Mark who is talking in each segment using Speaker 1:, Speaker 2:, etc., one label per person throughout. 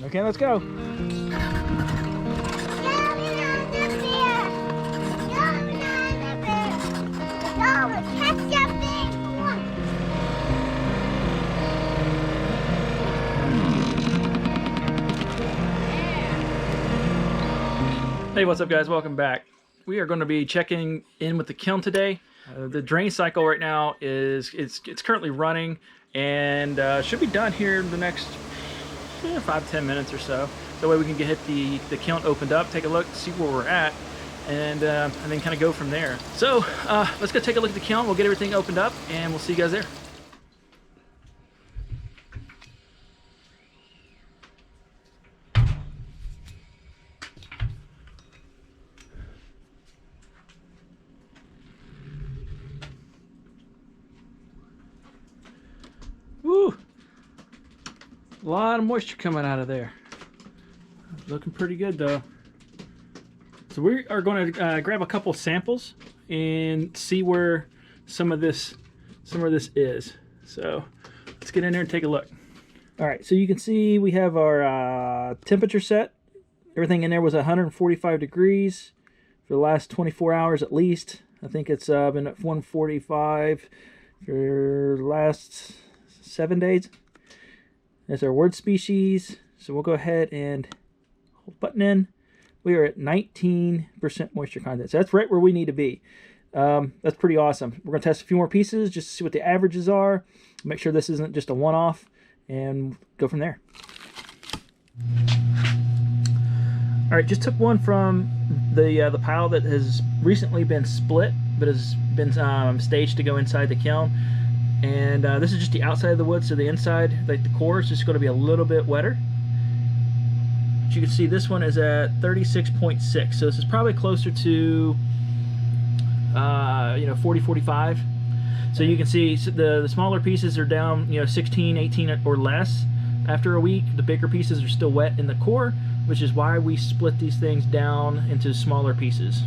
Speaker 1: Okay, let's go. Hey, what's up guys? Welcome back. We are going to be checking in with the kiln today. The drain cycle right now is it's currently running and should be done here in the next 5-10 minutes or so. That way we can hit the kiln opened up, take a look, see where we're at, and then kind of go from there. So let's go take a look at the kiln. We'll get everything opened up and we'll see you guys there. Woo! A lot of moisture coming out of there. Looking pretty good though. So we are going to grab a couple samples and see where some of this is. So let's get in there and take a look. All right, so you can see we have our temperature set. Everything in there was 145 degrees for the last 24 hours at least. I think it's been at 145 for the last 7 days. That's our word species. So we'll go ahead and hold button in. We are at 19% moisture content. So that's right where we need to be. That's pretty awesome. We're going to test a few more pieces just to see what the averages are. Make sure this isn't just a one-off and go from there. All right, just took one from the pile that has recently been split, but has been staged to go inside the kiln. And this is just the outside of the wood, so the inside, like the core, is just going to be a little bit wetter. But you can see this one is at 36.6, so this is probably closer to 40, 45. So you can see the smaller pieces are down 16, 18 or less after a week. The bigger pieces are still wet in the core, which is why we split these things down into smaller pieces.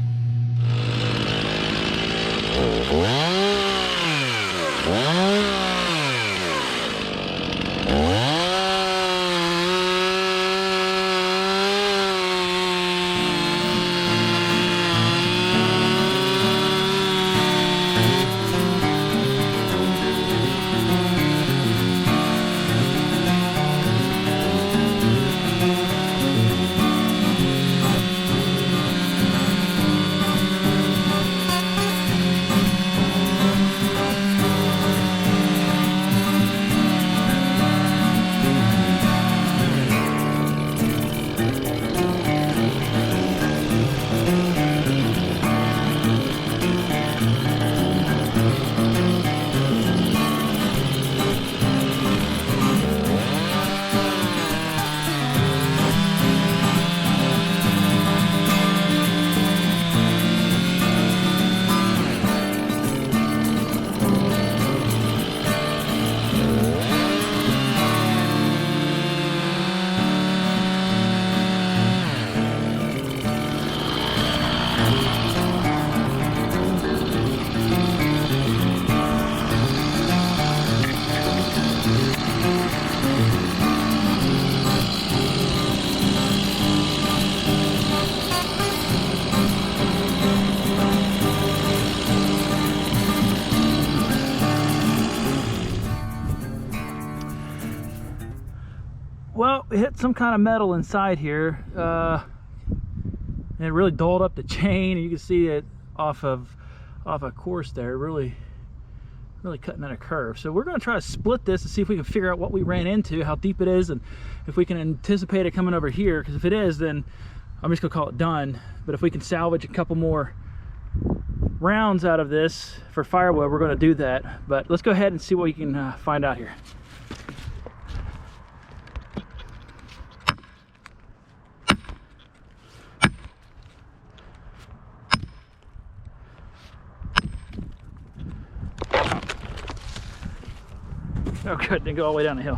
Speaker 1: Well, we hit some kind of metal inside here, and it really dulled up the chain. You can see it off a course there, really cutting in a curve. So we're going to try to split this and see if we can figure out what we ran into, how deep it is, and if we can anticipate it coming over here. Because if it is, then I'm just going to call it done. But if we can salvage a couple more rounds out of this for firewood, we're going to do that. But let's go ahead and see what we can find out here. Oh good, didn't go all the way down the hill.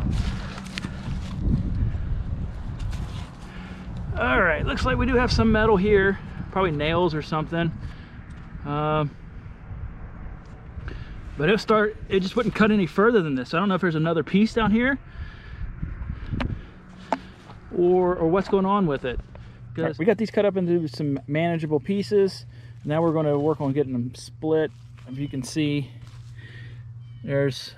Speaker 1: All right, looks like we do have some metal here, probably nails or something. But it just wouldn't cut any further than this. I don't know if there's another piece down here, or what's going on with it. Right, we got these cut up into some manageable pieces. Now we're going to work on getting them split. If you can see, there's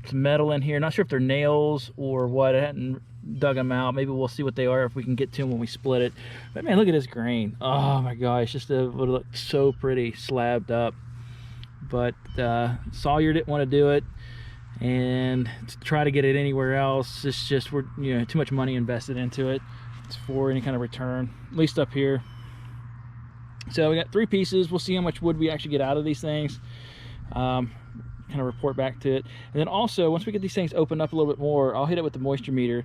Speaker 1: some metal in here. Not sure if they're nails or what. I hadn't dug them out. Maybe we'll see what they are if we can get to them when we split it. But man, look at this grain. Oh my gosh, just it would look so pretty slabbed up. But Sawyer didn't want to do it, and to try to get it anywhere else, it's just we're too much money invested into it for any kind of return, at least up here. So we got 3 pieces. We'll see how much wood we actually get out of these things. Kind of report back to it. And then also, once we get these things opened up a little bit more, I'll hit it with the moisture meter.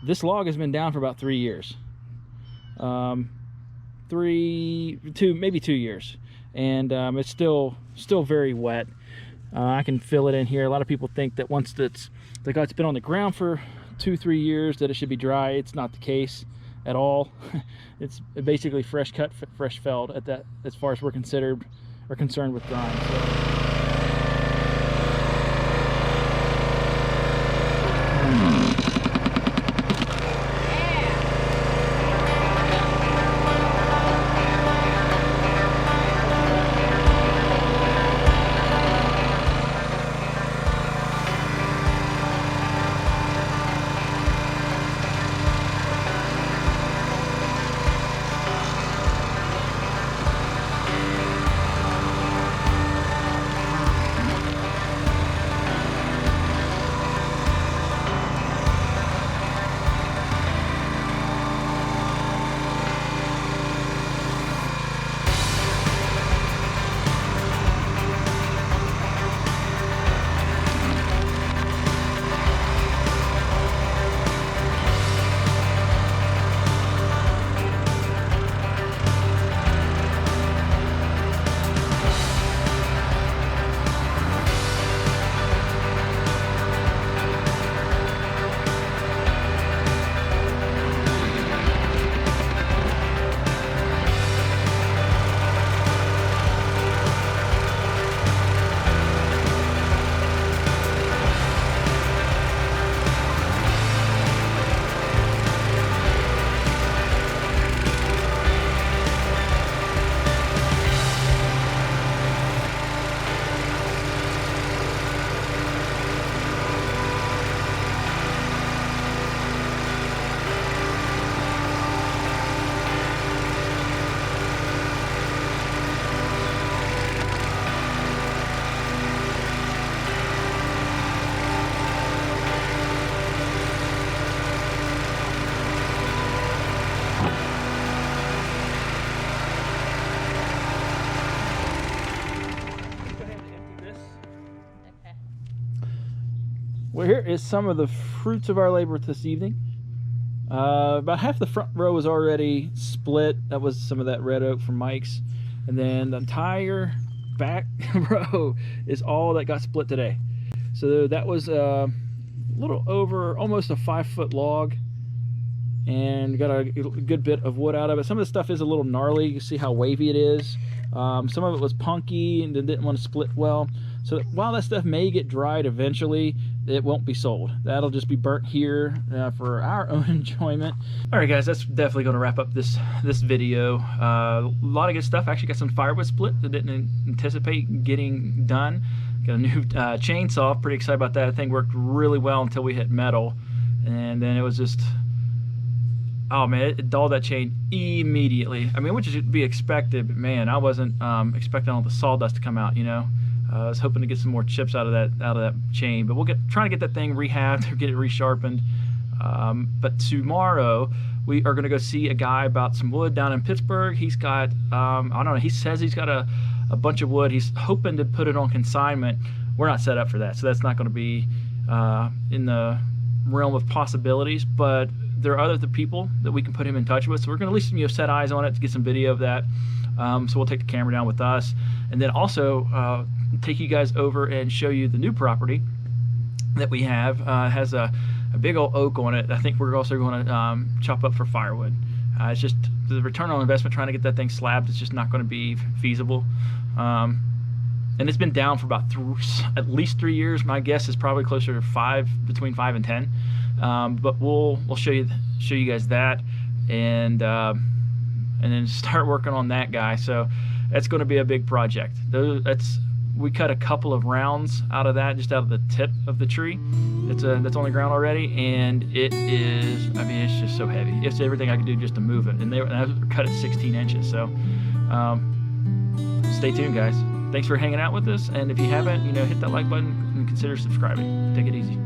Speaker 1: This log has been down for about 3 years. 2 years. And it's still very wet. I can feel it in here. A lot of people think that once it's been on the ground for 2-3 years that it should be dry. It's not the case at all. It's basically fresh cut, fresh felled at that, as far as we're concerned with drying. Well, here is some of the fruits of our labor this evening. About half the front row was already split. That was some of that red oak from Mike's. And then the entire back row is all that got split today. So that was a little over almost a 5-foot log, and got a good bit of wood out of it. Some of the stuff is a little gnarly. You see how wavy it is. Some of it was punky and didn't want to split well. So while that stuff may get dried eventually, it won't be sold. That'll just be burnt here for our own enjoyment. All right, guys, that's definitely going to wrap up this video. A lot of good stuff. Actually got some firewood split that didn't anticipate getting done. Got a new chainsaw. Pretty excited about that. That thing worked really well until we hit metal, and then it was just, oh man, it dulled that chain immediately. I mean, which is to be expected, but man, I wasn't expecting all the sawdust to come out, you know. I was hoping to get some more chips out of that chain, but we'll trying to get that thing rehabbed or get it resharpened. But tomorrow we are going to go see a guy about some wood down in Pittsburgh. He's got I don't know, he says he's got a bunch of wood. He's hoping to put it on consignment. We're not set up for that, so that's not going to be in the realm of possibilities, but there are other people that we can put him in touch with, so we're going to at least set eyes on it to get some video of that. So we'll take the camera down with us, and then also take you guys over and show you the new property that we have. It has a big old oak on it. I think we're also going to chop up for firewood. It's just the return on investment trying to get that thing slabbed, it's just not going to be feasible. and it's been down for about at least 3 years. My guess is probably closer to 5, between 5 and 10. But we'll show you guys that, and then start working on that guy. So that's going to be a big project. We cut a couple of rounds out of that, just out of the tip of the tree. That's on the ground already, and it is, I mean, it's just so heavy. It's everything I could do just to move it, and I cut it 16 inches. So stay tuned, guys. Thanks for hanging out with us, and if you haven't, hit that like button and consider subscribing. Take it easy.